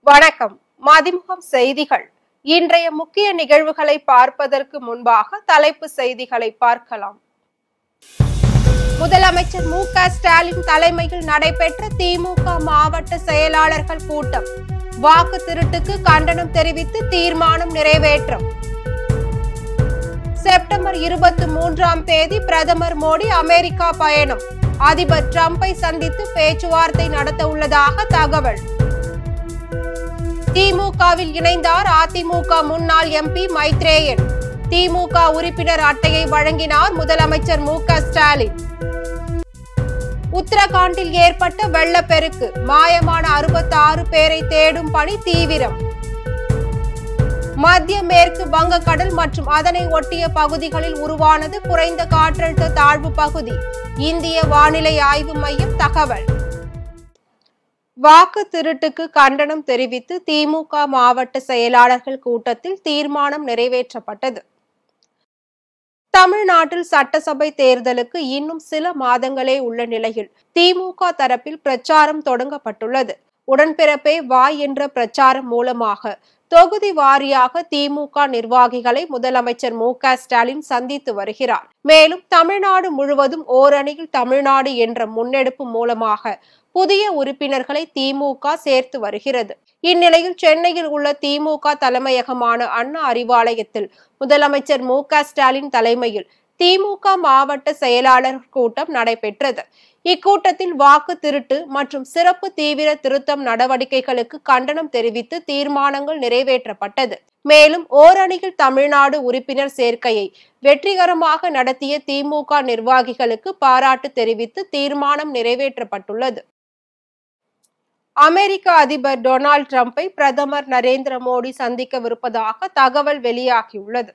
வணக்கம். மதிமுகம் செய்திகள். இன்றைய முக்கிய நிகழ்வுகளை பார்ப்பதற்கு முன்பாக தலைப்பு செய்திகளை பார்க்கலாம். முதலமைச்சர் மு.க.ஸ்டாலின் தலைமையில் நடைபெற்ற திமுக மாவட்ட செயலாளர்கள் கூட்டம். வாக்கு திருட்டுக்கு கண்டனம் தெரிவித்து தீர்மானம் நிறைவேற்றம். செப்டம்பர் 23ஆம் தேதி பிரதமர் மோடி அமெரிக்கா பயணம். அதிபர் டிரம்பை சந்தித்து பேச்சுவார்த்தை நடத்த உள்ளதாக தகவல். திமுகவில் இணைந்தார் அதிமுக முன்னாள் எம்பி மைத்ரேயன். திமுக உறுப்பினர் அட்டையை வழங்கினார் முதலமைச்சர் மு.க.ஸ்டாலின். உத்தரகாண்டில் ஏற்பட்ட வெள்ளப்பெருக்கு. மாயமான 66 பேரை தேடும் பணி தீவிரம். மத்திய மேற்கு வங்கக்கடல் மற்றும் அதனை ஒட்டிய பகுதிகளில் உருவானது குறைந்த காற்றழுத்த தாழ்வு பகுதி. இந்திய வானிலை ஆய்வு மையம் தகவல். வாக்கு திருட்டுக்கு கண்டனம் தெரிவித்து திமுக மாவட்ட செயலாளர்கள் கூட்டத்தில் தீர்மானம் நிறைவேற்றப்பட்டது. தமிழ்நாட்டில் சட்டசபை தேர்தலுக்கு இன்னும் சில மாதங்களே உள்ள நிலையில் திமுக தரப்பில் பிரச்சாரம் தொடங்கப்பட்டுள்ளது. உடன்பிறப்பே வா என்ற பிரச்சாரம் மூலமாக தொகுதி வாரியாக திமுக நிர்வாகிகளை முதலமைச்சர் மு.க.ஸ்டாலின் சந்தித்து வருகிறார். மேலும் தமிழ்நாடு முழுவதும் ஓரணியில் தமிழ்நாடு என்ற முன்னெடுப்பு மூலமாக புதிய உறுப்பினர்களை திமுக சேர்த்து வருகிறது. இந்நிலையில் சென்னையில் உள்ள திமுக தலைமையகமான அண்ணா அறிவாலயத்தில் முதலமைச்சர் மு.க.ஸ்டாலின் தலைமையில் திமுக மாவட்ட செயலாளர் கூட்டம் நடைபெற்றது. இக்கூட்டத்தில் வாக்கு திருட்டு மற்றும் சிறப்பு தீவிர திருத்தம் நடவடிக்கைகளுக்கு கண்டனம் தெரிவித்து தீர்மானங்கள் நிறைவேற்றப்பட்டது. மேலும் ஓரணியில் தமிழ்நாடு உறுப்பினர் சேர்க்கையை வெற்றிகரமாக நடத்திய திமுக நிர்வாகிகளுக்கு பாராட்டு தெரிவித்து தீர்மானம் நிறைவேற்றப்பட்டுள்ளது. அமெரிக்க அதிபர் டொனால்டு டிரம்பை பிரதமர் நரேந்திர மோடி சந்திக்கவிருப்பதாக தகவல் வெளியாகியுள்ளது.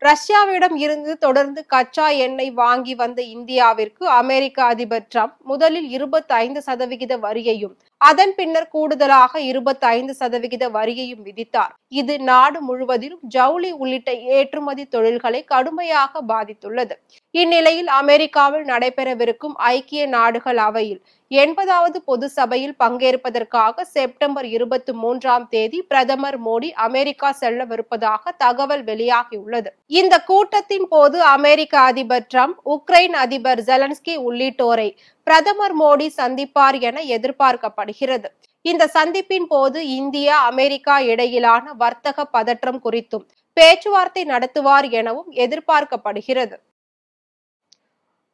ரஷ்யாவிடம் இருந்து தொடர்ந்து கச்சா எண்ணெய் வாங்கி வந்த இந்தியாவிற்கு அமெரிக்க அதிபர் டிரம்ப் முதலில் 25% வரியையும் அதன் பின்னர் கூடுதலாக 25% வரியையும் விதித்தார். இது நாடு முழுவதிலும் ஜவுளி உள்ளிட்ட ஏற்றுமதி தொழில்களை கடுமையாக பாதித்துள்ளது. இந்நிலையில் அமெரிக்காவில் நடைபெறவிருக்கும் ஐக்கிய நாடுகள் அவையில் 80வது பொது சபையில் பங்கேற்பதற்காக செப்டம்பர் 23ஆம் தேதி பிரதமர் மோடி அமெரிக்கா செல்லவிருப்பதாக தகவல் வெளியாகியுள்ளது. இந்த கூட்டத்தின் போது அமெரிக்க அதிபர் டிரம்ப் உக்ரைன் அதிபர் ஜெலன்ஸ்கி உள்ளிட்டோரை பிரதமர் மோடி சந்திப்பார் என எதிர்பார்க்கப்படுகிறது. இந்த சந்திப்பின் போது இந்தியா அமெரிக்கா இடையிலான வர்த்தக பதற்றம் குறித்தும் பேச்சுவார்த்தை நடத்துவார் எனவும் எதிர்பார்க்கப்படுகிறது.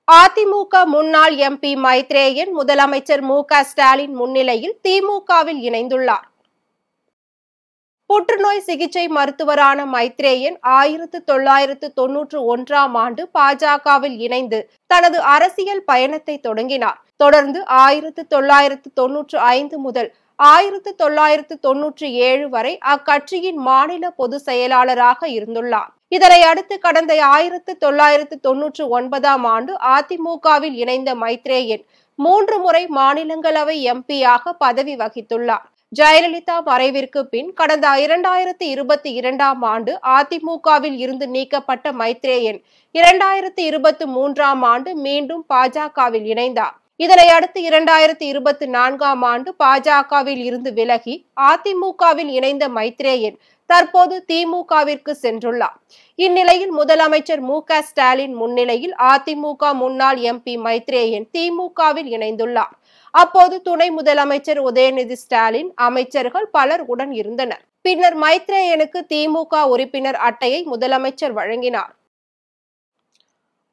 அதிமுக முன்னாள் எம்பி மைத்ரேயன் முதலமைச்சர் மு.க.ஸ்டாலின் முன்னிலையில் திமுகவில் இணைந்துள்ளார். புற்றுநோய் சிகிச்சை மருத்துவரான மைத்ரேயன் 1991ஆம் ஆண்டு பாஜகவில் இணைந்து தனது அரசியல் பயணத்தை தொடங்கினார். தொடர்ந்து 1995 முதல் 1997 வரை அக்கட்சியின் மாநில பொதுச் செயலாளராக இருந்துள்ளார். இதனை அடுத்து கடந்த 1999ஆம் ஆண்டு அதிமுகவில் இணைந்த மைத்ரேயன் 3 முறை மாநிலங்களவை எம்பியாக பதவி வகித்துள்ளார். ஜெயலலிதா மறைவிற்கு பின் கடந்த 2022ஆம் ஆண்டு அதிமுகவில் இருந்து நீக்கப்பட்ட மைத்ரேயன் 2023ஆம் ஆண்டு மீண்டும் பாஜகவில் இணைந்தார். இதனை அடுத்து 2024ஆம் ஆண்டு பாஜகவில் இருந்து விலகி அதிமுகவில் இணைந்த மைத்ரேயன் தற்போது திமுகவிற்கு சென்றுள்ளார். இந்நிலையில் முதலமைச்சர் மு.க.ஸ்டாலின் முன்னிலையில் அதிமுக முன்னாள் எம்பி மைத்ரேயன் திமுகவில் இணைந்துள்ளார். அப்போது துணை முதலமைச்சர் உதயநிதி ஸ்டாலின், அமைச்சர்கள் பலர் உடன் இருந்தனர். பின்னர் மைத்ரேயனுக்கு திமுக உறுப்பினர் அட்டையை முதலமைச்சர் வழங்கினார்.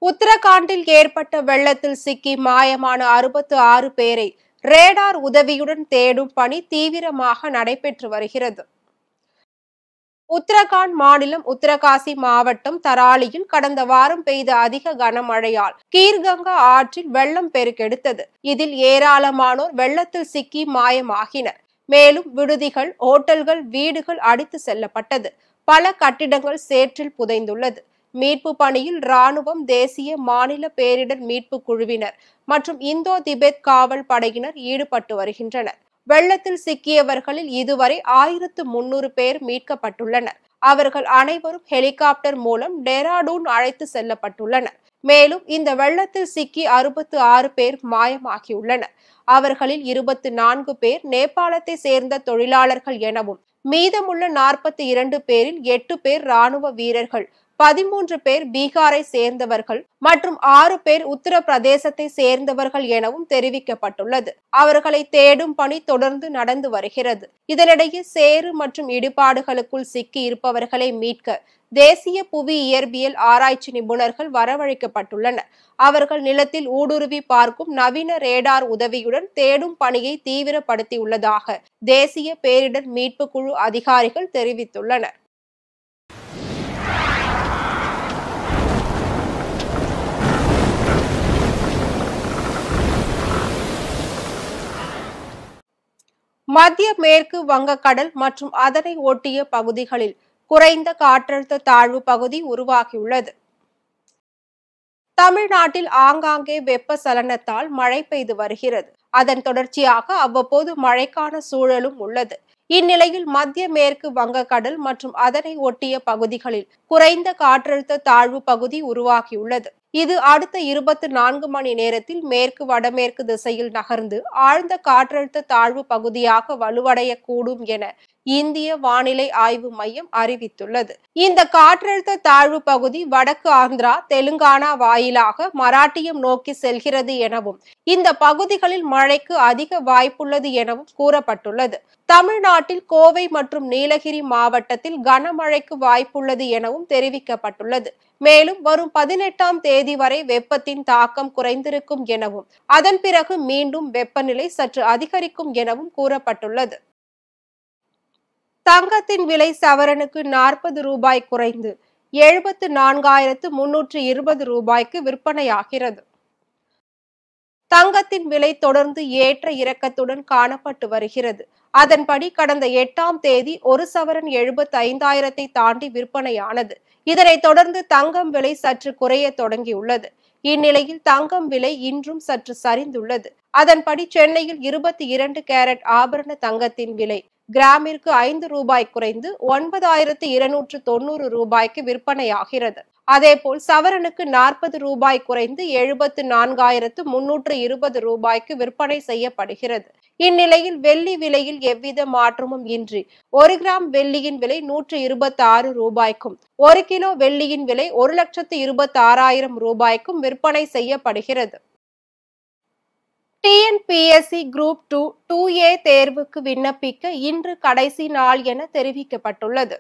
உத்தரகாண்டில் ஏற்பட்ட வெள்ளத்தில் சிக்கி மாயமான 66 பேரை ரேடார் உதவியுடன் தேடும் பணி தீவிரமாக நடைபெற்று வருகிறது. உத்தரகாண்ட் மாநிலம் உத்தரகாசி மாவட்டம் தராலியில் கடந்த வாரம் பெய்த அதிக கனமழையால் கீர்கங்கா ஆற்றில் வெள்ளம் பெருக்கெடுத்தது. இதில் ஏராளமானோர் வெள்ளத்தில் சிக்கி மாயமாகினர். மேலும் விடுதிகள், ஓட்டல்கள், வீடுகள் அடித்து செல்லப்பட்டது. பல கட்டிடங்கள் சேற்றில் புதைந்துள்ளது. மீட்பு பணியில் ராணுவம், தேசிய மாநில பேரிடர் மீட்பு குழுவினர் மற்றும் இந்தோ திபெத் காவல் படையினர் ஈடுபட்டு வருகின்றனர். வெள்ளத்தில் சிக்கியவர்களில் இதுவரை 1300 பேர் மீட்கப்பட்டுள்ளனர். அவர்கள் அனைவரும் ஹெலிகாப்டர் மூலம் டேராடூன் அழைத்து செல்லப்பட்டுள்ளனர். மேலும் இந்த வெள்ளத்தில் சிக்கி 66 பேர் மாயமாகியுள்ளனர். அவர்களில் 24 பேர் நேபாளத்தை சேர்ந்த தொழிலாளர்கள் எனவும் மீதமுள்ள 42 பேரில் 8 பேர் ராணுவ வீரர்கள், 13 பேர் பீகாரை சேர்ந்தவர்கள் மற்றும் 6 பேர் உத்தரப்பிரதேசத்தை சேர்ந்தவர்கள் எனவும் தெரிவிக்கப்பட்டுள்ளது. அவர்களை தேடும் பணி தொடர்ந்து நடந்து வருகிறது. இதனிடையே சேறு மற்றும் இடிபாடுகளுக்குள் சிக்கி இருப்பவர்களை மீட்க தேசிய புவி இயற்பியல் ஆராய்ச்சி நிபுணர்கள் வரவழைக்கப்பட்டுள்ளனர். அவர்கள் நிலத்தில் ஊடுருவி பார்க்கும் நவீன ரேடார் உதவியுடன் தேடும் பணியை தீவிரப்படுத்தியுள்ளதாக தேசிய பேரிடர் மீட்பு குழு அதிகாரிகள் தெரிவித்துள்ளனர். மத்திய மேற்கு வங்கக்கடல் மற்றும் அதனை ஒட்டிய பகுதிகளில் குறைந்த காற்றழுத்த தாழ்வு பகுதி உருவாகியுள்ளது. தமிழ்நாட்டில் ஆங்காங்கே வெப்பச்சலனத்தால் மழை பெய்து வருகிறது. அதன் தொடர்ச்சியாக அவ்வப்போது மழைக்கான சூழலும் உள்ளது. இந்நிலையில் மத்திய மேற்கு வங்கக்கடல் மற்றும் அதனை ஒட்டிய பகுதிகளில் குறைந்த காற்றழுத்த தாழ்வு பகுதி உருவாகியுள்ளது. இது அடுத்த 24 மணி நேரத்தில் மேற்கு வடமேற்கு திசையில் நகர்ந்து ஆழ்ந்த காற்றழுத்த தாழ்வு பகுதியாக வலுவடைய கூடும் என இந்திய வானிலை ஆய்வு மையம் அறிவித்துள்ளது. இந்த காற்றழுத்த தாழ்வு பகுதி வடக்கு ஆந்திரா, தெலுங்கானா வாயிலாக மராட்டியம் நோக்கி செல்கிறது எனவும் இந்த பகுதிகளில் மழைக்கு அதிக வாய்ப்புள்ளது எனவும் கூறப்பட்டுள்ளது. தமிழ்நாட்டில் கோவை மற்றும் நீலகிரி மாவட்டத்தில் கனமழைக்கு வாய்ப்புள்ளது எனவும் தெரிவிக்கப்பட்டுள்ளது. மேலும் வரும் 18ஆம் தேதி வரை வெப்பத்தின் தாக்கம் குறைந்திருக்கும் எனவும் அதன் பிறகு மீண்டும் வெப்பநிலை சற்று அதிகரிக்கும் எனவும் கூறப்பட்டுள்ளது. தங்கத்தின் விலை சவரனுக்கு 40 ரூபாய் குறைந்து 74,320 ரூபாய்க்கு விற்பனையாகிறது. தங்கத்தின் விலை தொடர்ந்து ஏற்ற இறக்கத்துடன் காணப்பட்டு வருகிறது. அதன்படி கடந்த 8ஆம் தேதி ஒரு சவரன் 75,000 தாண்டி விற்பனையானது. இதனைத் தொடர்ந்து தங்கம் விலை சற்று குறைய தொடங்கியுள்ளது. இந்நிலையில் தங்கம் விலை இன்றும் சற்று சரிந்துள்ளது. அதன்படி சென்னையில் 22 கேரட் ஆபரண தங்கத்தின் விலை கிராமிற்கு 5 ரூபாய் குறைந்து 9,290 ரூபாய்க்கு விற்பனையாகிறது. அதேபோல் சவரனுக்கு 40 ரூபாய் குறைந்து 74,320 ரூபாய்க்கு விற்பனை செய்யப்படுகிறது. இந்நிலையில் வெள்ளி விலையில் எவ்வித மாற்றமும் இன்றி 1 கிராம் வெள்ளியின் விலை 126 ரூபாய்க்கும் 1 கிலோ வெள்ளியின் விலை 1,26,000 ரூபாய்க்கும் விற்பனை செய்யப்படுகிறது. டிஎன்பிஎஸ்சி குரூப் 2 2A தேர்வுக்கு விண்ணப்பிக்க இன்று கடைசி நாள் என தெரிவிக்கப்பட்டுள்ளது.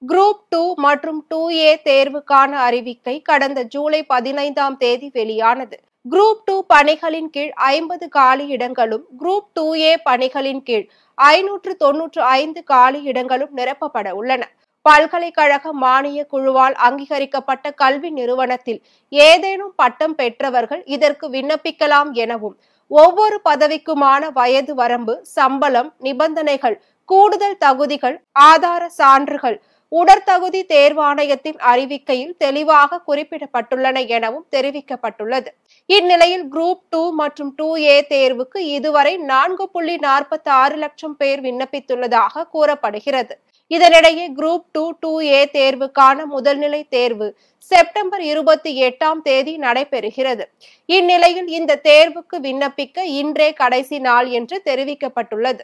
குரூப் 2 மற்றும் 2A தேர்வுக்கான அறிவிக்கை கடந்த ஜூலை 15ஆம் தேதி வெளியானது. குரூப் 2 பணிகளின் கீழ் 50 காலி இடங்களும், குரூப் 2A பணிகளின் கீழ் 595 காலி இடங்களும் நிரப்பப்பட உள்ளன. பல்கலைக்கழக மானிய குழுவால் அங்கீகரிக்கப்பட்ட கல்வி நிறுவனத்தில் ஏதேனும் பட்டம் பெற்றவர்கள் இதற்கு விண்ணப்பிக்கலாம் எனவும் ஒவ்வொரு பதவிக்குமான வயது வரம்பு, சம்பளம், நிபந்தனைகள், கூடுதல் தகுதிகள், ஆதார சான்றுகள் உடற்தகுதி தேர்வாணையத்தின் அறிவிக்கையில் தெளிவாக குறிப்பிடப்பட்டுள்ளன எனவும் தெரிவிக்கப்பட்டுள்ளது. இந்நிலையில் குரூப் 2 மற்றும் 2A தேர்வுக்கு இதுவரை 4.46 லட்சம் பேர் விண்ணப்பித்துள்ளதாக கூறப்படுகிறது. இதனிடையே குரூப் 2 2A தேர்வுக்கான முதல்நிலை தேர்வு செப்டம்பர் 28ஆம் தேதி நடைபெறுகிறது. இந்நிலையில் இந்த தேர்வுக்கு விண்ணப்பிக்க இன்றே கடைசி நாள் என்று தெரிவிக்கப்பட்டுள்ளது.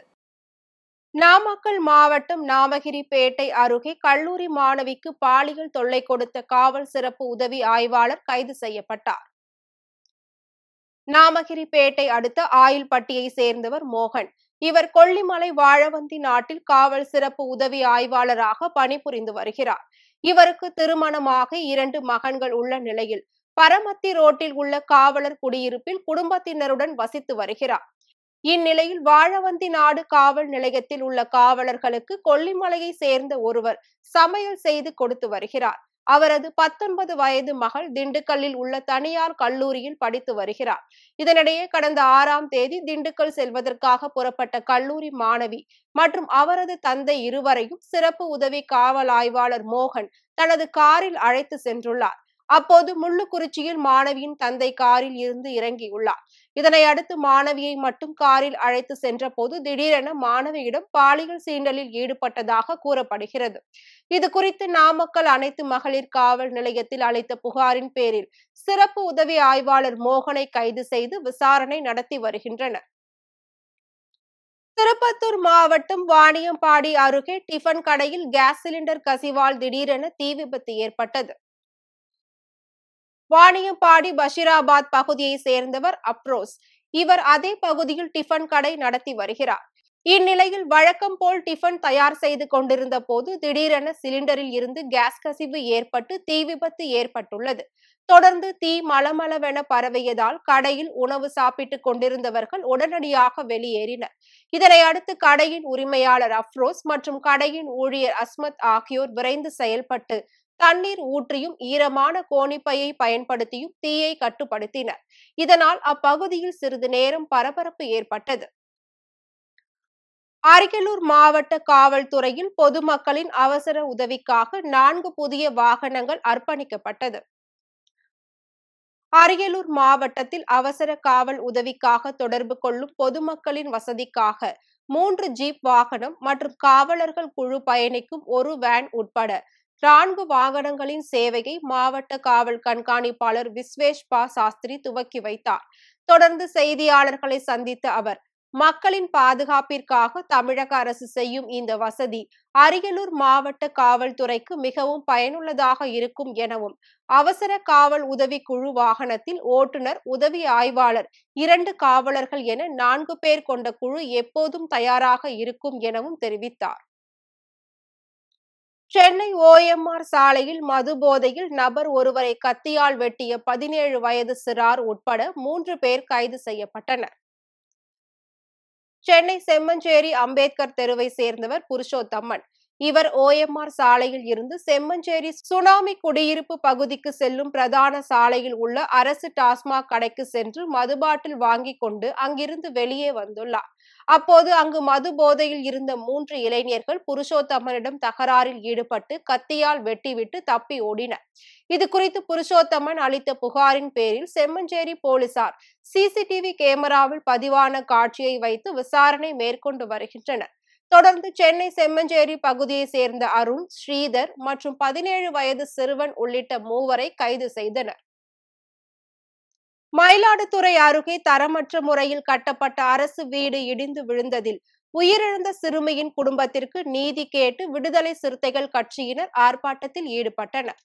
நாமக்கல் மாவட்டம் நாமகிரிப்பேட்டை அருகே கல்லூரி மாணவிக்கு பாலியல் தொல்லை கொடுத்த காவல் சிறப்பு உதவி ஆய்வாளர் கைது செய்யப்பட்டார். நாமகிரிப்பேட்டை அடுத்த ஆயில்பட்டியை சேர்ந்தவர் மோகன். இவர் கொல்லிமலை வாழவந்தி நாட்டில் காவல் சிறப்பு உதவி ஆய்வாளராக பணிபுரிந்து வருகிறார். இவருக்கு திருமணமாக 2 மகன்கள் உள்ள நிலையில் பரமத்தி ரோட்டில் உள்ள காவலர் குடியிருப்பில் குடும்பத்தினருடன் வசித்து வருகிறார். இந்நிலையில் வாழவந்தி நாடு காவல் நிலையத்தில் உள்ள காவலர்களுக்கு கொல்லிமலையை சேர்ந்த ஒருவர் சமையல் செய்து கொடுத்து வருகிறார். அவரது 19 வயது மகள் திண்டுக்கல்லில் உள்ள தனியார் கல்லூரியில் படித்து வருகிறார். இதனிடையே கடந்த 6ஆம் தேதி திண்டுக்கல் செல்வதற்காக புறப்பட்ட கல்லூரி மாணவி மற்றும் அவரது தந்தை இருவரையும் சிறப்பு உதவி காவல் ஆய்வாளர் மோகன் தனது காரில் அழைத்து சென்றுள்ளார். அப்போது முள்ளுக்குறிச்சியில் மாணவியின் தந்தை காரில் இருந்து இறங்கியுள்ளார். இதனை அடுத்து மாணவியை மட்டும் காரில் அழைத்து சென்ற போது திடீரென மாணவியிடம் பாலியல் சீண்டலில் ஈடுபட்டதாக கூறப்படுகிறது. இது குறித்து நாமக்கல் அனைத்து மகளிர் காவல் நிலையத்தில் அளித்த புகாரின் பேரில் சிறப்பு உதவி ஆய்வாளர் மோகனை கைது செய்து விசாரணை நடத்தி வருகின்றனர். திருப்பத்தூர் மாவட்டம் வாணியம்பாடி அருகே டிபன் கடையில் கேஸ் சிலிண்டர் கசிவால் திடீரென தீ விபத்து ஏற்பட்டது. வாணியம்பாடி பஷீராபாத் பகுதியை சேர்ந்தவர் அப்ரோஸ். இவர் அதே பகுதியில் டிபன் கடை நடத்தி வருகிறார். இந்நிலையில் வழக்கம் போல் டிபன் தயார் செய்து கொண்டிருந்த போது திடீரென சிலிண்டரில் இருந்து கேஸ் கசிவு ஏற்பட்டு தீ விபத்து ஏற்பட்டுள்ளது. தொடர்ந்து தீ மளமளவென பரவியதால் கடையில் உணவு சாப்பிட்டுக் கொண்டிருந்தவர்கள் உடனடியாக வெளியேறினர். இதனை அடுத்து கடையின் உரிமையாளர் அப்ரோஸ் மற்றும் கடையின் ஊழியர் அஸ்மத் ஆகியோர் விரைந்து செயல்பட்டு தண்ணீர் ஊற்றியும் ஈரமான கோணிப்பையை பயன்படுத்தியும் தீயை கட்டுப்படுத்தினர். இதனால் அப்பகுதியில் சிறிது நேரம் பரபரப்பு ஏற்பட்டது. அரியலூர் மாவட்ட காவல்துறையில் பொதுமக்களின் அவசர உதவிக்காக 4 புதிய வாகனங்கள் அர்ப்பணிக்கப்பட்டது. அரியலூர் மாவட்டத்தில் அவசர காவல் உதவிக்காக தொடர்பு கொள்ளும் பொதுமக்களின் வசதிக்காக 3 ஜீப் வாகனம் மற்றும் காவலர்கள் குழு பயணிக்கும் 1 வேன் உட்பட 4 வாகனங்களின் சேவையை மாவட்ட காவல் கண்காணிப்பாளர் விஸ்வேஷ் பா சாஸ்திரி துவக்கி வைத்தார். தொடர்ந்து செய்தியாளர்களை சந்தித்த அவர், மக்களின் பாதுகாப்பிற்காக தமிழக அரசு செய்யும் இந்த வசதி அரியலூர் மாவட்ட காவல்துறைக்கு மிகவும் பயனுள்ளதாக இருக்கும் எனவும், அவசர காவல் உதவி குழு வாகனத்தில் ஓட்டுநர், உதவி ஆய்வாளர், 2 காவலர்கள் என 4 பேர் கொண்ட குழு எப்போதும் தயாராக இருக்கும் எனவும் தெரிவித்தார். சென்னை OMR சாலையில் மது போதையில் நபர் ஒருவரை கத்தியால் வெட்டிய 17 வயது சிறார் உட்பட 3 பேர் கைது செய்யப்பட்டனர். சென்னை செம்மஞ்சேரி அம்பேத்கர் தெருவை சேர்ந்தவர் புருஷோத்தம்மன். இவர் OMR சாலையில் இருந்து செம்மஞ்சேரி சுனாமி குடியிருப்பு பகுதிக்கு செல்லும் பிரதான சாலையில் உள்ள அரசு டாஸ்மாக் கடைக்கு சென்று மது பாட்டில் வாங்கி கொண்டு அங்கிருந்து வெளியே வந்துள்ளார். அப்போது அங்கு மது போதையில் இருந்த 3 இளைஞர்கள் புருஷோத்தம்மனிடம் தகராறில் ஈடுபட்டு கத்தியால் வெட்டிவிட்டு தப்பி ஓடினர். இது குறித்து புருஷோத்தமன் அளித்த புகாரின் பேரில் செம்மஞ்சேரி போலீசார் CCTV கேமராவில் பதிவான காட்சியை வைத்து விசாரணை மேற்கொண்டு வருகின்றனர். தொடர்ந்து சென்னை செம்மஞ்சேரி பகுதியை சேர்ந்த அருண், ஸ்ரீதர் மற்றும் 17 வயது சிறுவன் உள்ளிட்ட 3 கைது செய்தனர். மயிலாடுதுறை அருகே தரமற்ற முறையில் கட்டப்பட்ட அரசு வீடு இடிந்து விழுந்ததில் உயிரிழந்த சிறுமியின் குடும்பத்திற்கு நீதி கேட்டு விடுதலை சிறுத்தைகள் கட்சியினர் ஆர்ப்பாட்டத்தில் ஈடுபட்டனர்.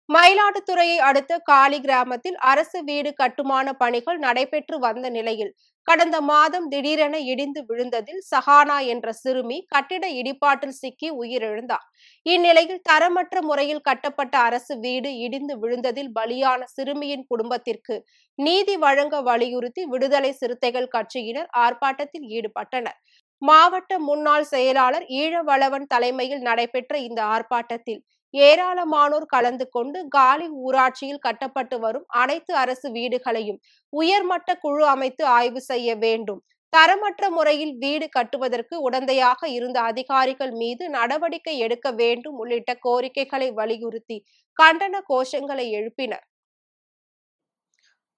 மயிலாடுதுறையை அடுத்த காலி கிராமத்தில் அரசு வீடு கட்டுமான பணிகள் நடைபெற்று வந்த நிலையில் கடந்த மாதம் திடீரென இடிந்து விழுந்ததில் சஹானா என்ற சிறுமி கட்டிட இடிபாட்டில் சிக்கி உயிரிழந்தார். இந்நிலையில் தரமற்ற முறையில் கட்டப்பட்ட அரசு வீடு இடிந்து விழுந்ததில் பலியான சிறுமியின் குடும்பத்திற்கு நீதி வழங்க வலியுறுத்தி விடுதலை சிறுத்தைகள் கட்சியினர் ஆர்ப்பாட்டத்தில் ஈடுபட்டனர். மாவட்ட முன்னாள் செயலாளர் ஈழவளவன் தலைமையில் நடைபெற்ற இந்த ஆர்ப்பாட்டத்தில் ஏராளமானோர் கலந்து கொண்டு காலி ஊராட்சியில் கட்டப்பட்டு வரும் அனைத்து அரசு வீடுகளையும் உயர்மட்ட குழு அமைத்து ஆய்வு செய்ய வேண்டும், தரமற்ற முறையில் வீடு கட்டுவதற்கு உடந்தையாக இருந்த அதிகாரிகள் மீது நடவடிக்கை எடுக்க வேண்டும் உள்ளிட்ட கோரிக்கைகளை வலியுறுத்தி கண்டன கோஷங்களை எழுப்பினர்.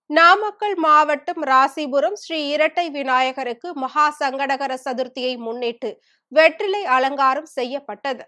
நாமக்கல் மாவட்டம் ராசிபுரம் ஸ்ரீ இரட்டை விநாயகருக்கு மகா சங்கடகர சதுர்த்தியை முன்னிட்டு வெற்றிலை அலங்காரம் செய்யப்பட்டது.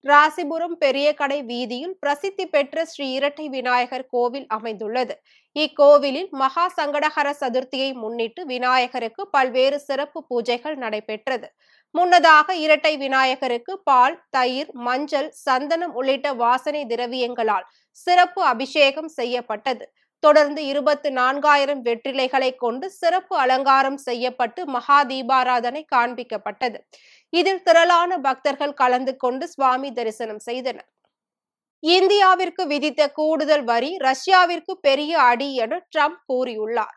ராசிபுரம் பெரிய கடை வீதியில் பிரசித்தி பெற்ற ஸ்ரீ இரட்டை விநாயகர் கோவில் அமைந்துள்ளது. இக்கோவிலில் மகா சங்கடகர சதுர்த்தியை முன்னிட்டு விநாயகருக்கு பல்வேறு சிறப்பு பூஜைகள் நடைபெற்றது. முன்னதாக இரட்டை விநாயகருக்கு பால், தயிர், மஞ்சள், சந்தனம் உள்ளிட்ட வாசனை திரவியங்களால் சிறப்பு அபிஷேகம் செய்யப்பட்டது. தொடர்ந்து 24,000 வெற்றிலைகளை கொண்டு சிறப்பு அலங்காரம் செய்யப்பட்டு மகா தீபாராதனை காண்பிக்கப்பட்டது. இதில் திரளான பக்தர்கள் கலந்து கொண்டு சுவாமி தரிசனம் செய்தனர். இந்தியாவிற்கு விதித்த கூடுதல் வரி ரஷ்யாவிற்கு பெரிய அடி என ட்ரம்ப் கூறியுள்ளார்.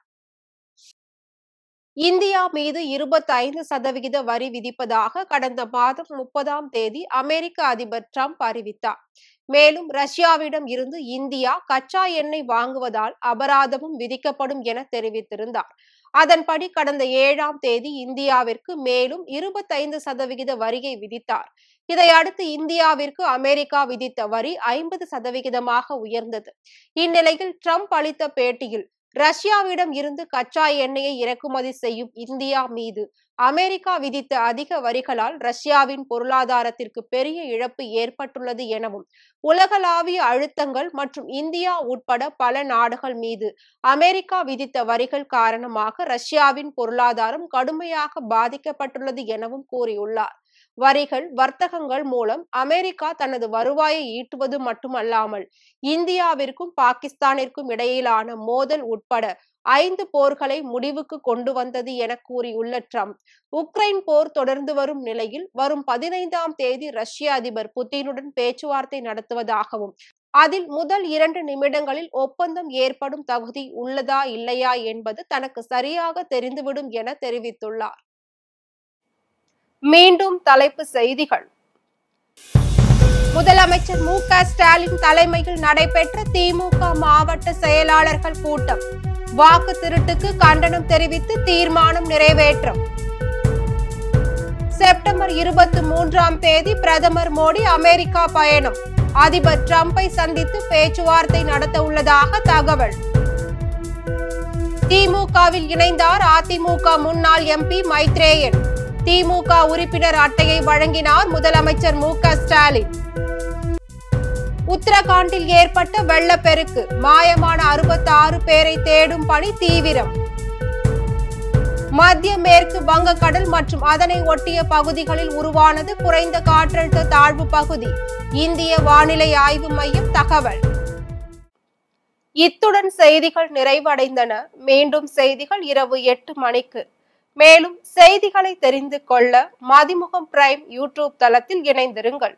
இந்தியா மீது 25% வரி விதிப்பதாக கடந்த மாதம் 30ஆம் தேதி அமெரிக்க அதிபர் ட்ரம்ப் அறிவித்தார். மேலும் ரஷ்யாவிடம் இருந்து இந்தியா கச்சா எண்ணெய் வாங்குவதால் அபராதமும் விதிக்கப்படும் என தெரிவித்திருந்தார். அதன்படி கடந்த 7ஆம் தேதி இந்தியாவிற்கு மேலும் 25% வரியை விதித்தார். இதையடுத்து இந்தியாவிற்கு அமெரிக்கா விதித்த வரி 50% உயர்ந்தது. இந்நிலையில் ட்ரம்ப் அளித்த பேட்டியில் ரஷ்யாவிடம் இருந்து கச்சா எண்ணெயை இறக்குமதி செய்யும் இந்தியா மீது அமெரிக்கா விதித்த அதிக வரிகளால் ரஷ்யாவின் பொருளாதாரத்திற்கு பெரிய இழப்பு ஏற்பட்டுள்ளது எனவும், உலகளாவிய அழுத்தங்கள் மற்றும் இந்தியா உட்பட பல நாடுகள் மீது அமெரிக்கா விதித்த வரிகள் காரணமாக ரஷ்யாவின் பொருளாதாரம் கடுமையாக பாதிக்கப்பட்டுள்ளது எனவும் கூறியுள்ளார். வரிகள், வர்த்தகங்கள் மூலம் அமெரிக்கா தனது வருவாயை ஈட்டுவது மட்டுமல்லாமல் இந்தியாவிற்கும் பாகிஸ்தானிற்கும் இடையிலான மோதல் உட்பட 5 போர்களை முடிவுக்கு கொண்டு வந்தது என கூறியுள்ள ட்ரம்ப், உக்ரைன் போர் தொடர்ந்து வரும் நிலையில் வரும் 15ஆம் தேதி ரஷ்ய அதிபர் புதினுடன் பேச்சுவார்த்தை நடத்துவதாகவும், அதில் முதல் 2 நிமிடங்களில் ஒப்பந்தம் ஏற்படும் தகுதி உள்ளதா இல்லையா என்பது தனக்கு சரியாக தெரிந்துவிடும் என தெரிவித்துள்ளார். மீண்டும் தலைப்புச் செய்திகள். முதலமைச்சர் மு.க. ஸ்டாலின் தலைமையில் நடைபெற்ற திமுக மாவட்ட செயலாளர்கள் கூட்டம். வாக்கு திருட்டுக்கு கண்டனம் தெரிவித்து தீர்மானம் நிறைவேற்றம். செப்டம்பர் 23ஆம் தேதி பிரதமர் மோடி அமெரிக்கா பயணம். அதிபர் டிரம்பை சந்தித்து பேச்சுவார்த்தை நடத்த உள்ளதாக தகவல். திமுகவில் இணைந்தார் அதிமுக முன்னாள் எம்பி மைத்ரேயன். திமுக உறுப்பினர் அட்டையை வழங்கினார் முதலமைச்சர் மு.க. ஸ்டாலின். உத்தரகாண்டில் ஏற்பட்ட வெள்ளப்பெருக்கு. மாயமான 66 பேரை தேடும் பணி தீவிரம். மத்திய மேற்கு வங்கக்கடல் மற்றும் அதனை ஒட்டிய பகுதிகளில் உருவானது குறைந்த காற்றழுத்த தாழ்வு பகுதி. இந்திய வானிலை ஆய்வு மையம் தகவல். இத்துடன் செய்திகள் நிறைவடைந்தன. மீண்டும் செய்திகள் இரவு 8 மணிக்கு. மேலும் செய்திகளை தெரிந்து கொள்ள மதிமுகம் பிரைம் யூடியூப் தளத்தில் இணைந்திருங்கள்.